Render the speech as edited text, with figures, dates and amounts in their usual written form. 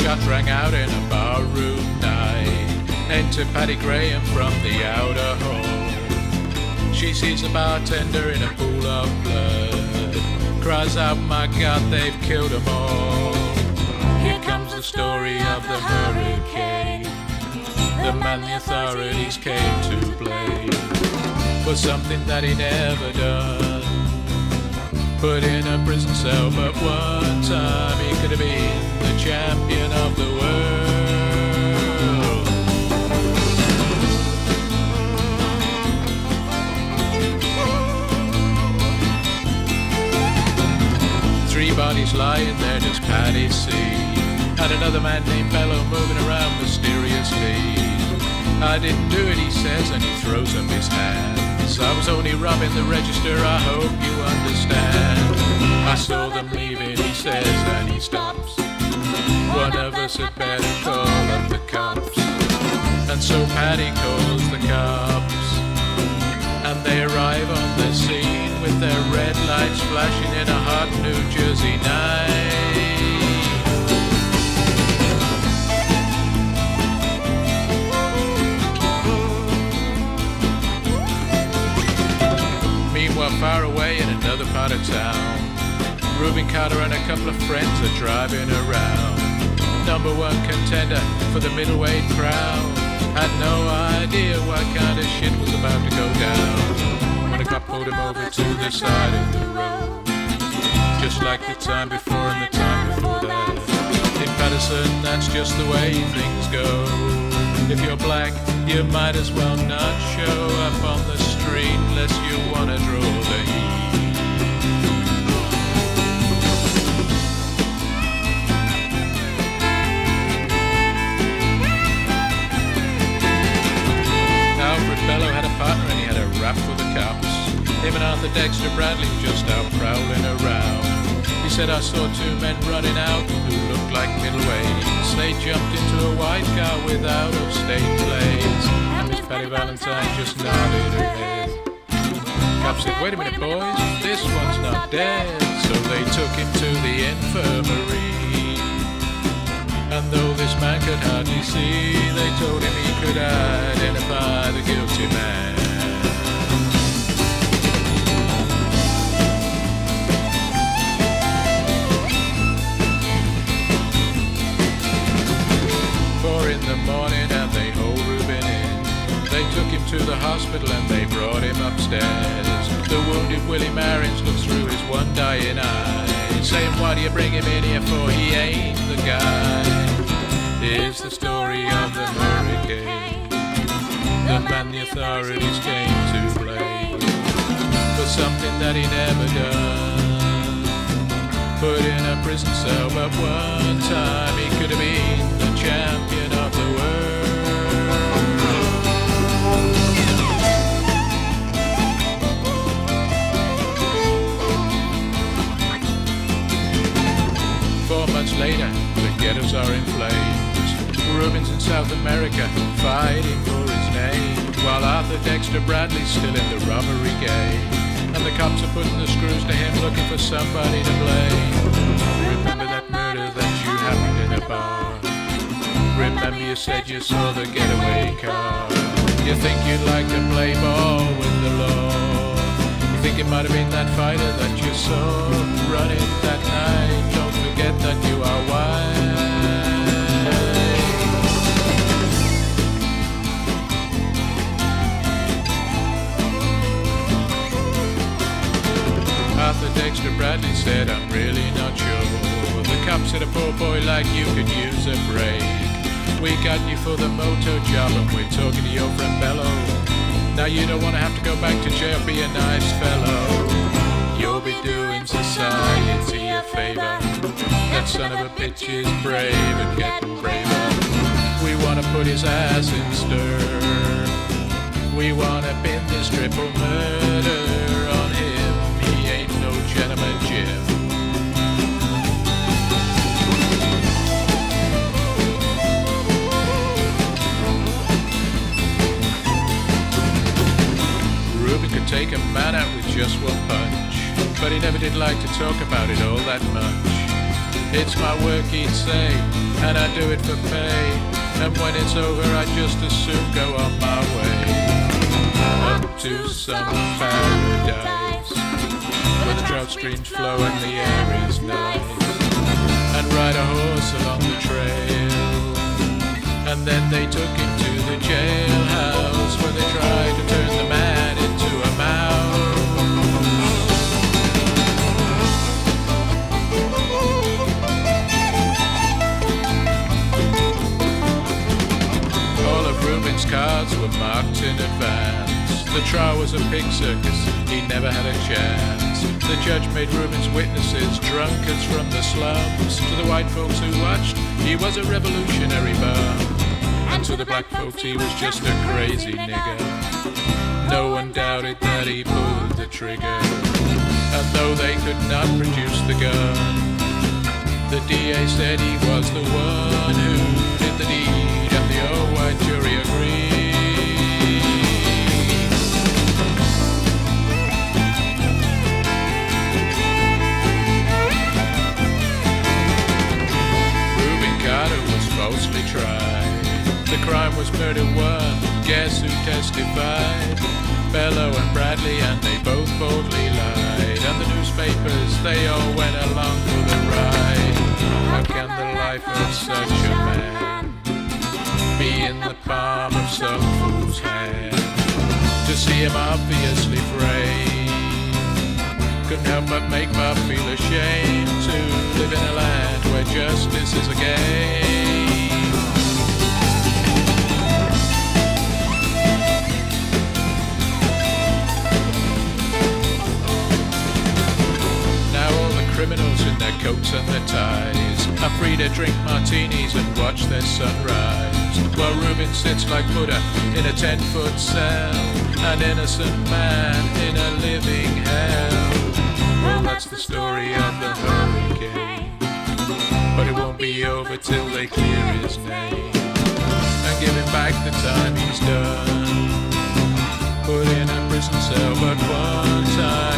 shot rang out in a barroom night. Enter Paddy Graham from the outer hall. She sees the bartender in a pool of blood, cries out, my God, they've killed them all. Here comes the story of the hurricane, the man the authorities came to blame for something that he never done. Put in a prison cell, but one time he could have been the champion of the world. 3 bodies lying there, just Paddy see, and another man named Bello moving around mysteriously. I didn't do it, he says, and he throws up his hands. I was only robbing the register, I hope you understand. I saw them leaving, he says, and he stops. One of us had better call up the cops. And so Paddy calls the cops, and they arrive on the scene with their red lights flashing in a hot New Jersey night. Meanwhile, far away in another part of town, Rubin Carter and a couple of friends are driving around. #1 contender for the middleweight crown had no idea what kind of shit was about to go down when a cop pulled him over to the side of the road, just like the time before and the time before that. In Patterson, that's just the way things go. If you're black, you might as well not show up on the street unless you want to draw the heat. Bello had a partner and he had a rap for the cops. Him and Arthur Dexter Bradley were just out prowling around. He said, I saw 2 men running out who looked like middleweights. They jumped into a white car with out-of-state plates, and Miss Patty Valentine just nodded her head. Cops said, wait a minute boys, this one's not dead. So they took him to the infirmary, and though this man could hardly see, they told him he could identify the guilty man. In the morning and they hauled Rubin in. They took him to the hospital and they brought him upstairs. The wounded Willie Marins looked through his one dying eye, saying, why do you bring him in here for? He ain't the guy. Here's the story of the hurricane, the man the authorities came to blame for something that he never done. Put in a prison cell, but one time he could have been the champion of the world. 4 months later, the ghettos are in flames. Rubin's in South America, fighting for his name, while Arthur Dexter Bradley's still in the robbery game. And the cops are putting the screws to him, looking for somebody to blame. Remember that murder that you happened in a bar? Remember you said you saw the getaway car? You think you'd like to play ball with the law? You think it might have been that fighter that you saw running that night? Don't forget that you are white. Arthur Dexter Bradley said, I'm really not sure. The cops said a poor boy like you could use a break. We got you for the moto job and we're talking to your friend Bello. Now you don't want to have to go back to jail, be a nice fellow. You'll be doing society a favor. That son of a bitch is brave and getting braver. We want to put his ass in stir. We want to pin this triple murder on him. He ain't no gentleman Jim. Rubin could take a man out with just one punch, but he never did like to talk about it all that much. It's my work, he'd say, and I do it for pay. And when it's over, I just as soon go on my way up to some paradise where the trout streams flow and the air is nice, and ride a horse along the trail. And then they took him to the jailhouse where they tried to turn the man into a mouse. All of Rubin's cards were marked in advance. The trial was a pig circus, he never had a chance. The judge made Rubin's witnesses drunkards from the slums. To the white folks who watched, he was a revolutionary bum. And to the black folks, he was just a crazy nigger. No one doubted that he pulled the trigger. And though they could not produce the gun, the DA said he was the one who did the deed, and the old white jury agreed. Rubin Carter was falsely tried. The crime was murder one. Guess who testified? Bellow and Bradley, and they both boldly lied. And the newspapers, they all went along for the ride. How can the life of such a man be in the palm of some fool's hand? To see him obviously framed couldn't help but make Bob feel ashamed to live in a land where justice is a game. Criminals in their coats and their ties are free to drink martinis and watch their sunrise, while Rubin sits like Buddha in a 10-foot cell, an innocent man in a living hell. Well, that's the story of the hurricane, but it won't be over till they clear his name and give him back the time he's done. Put in a prison cell but one time.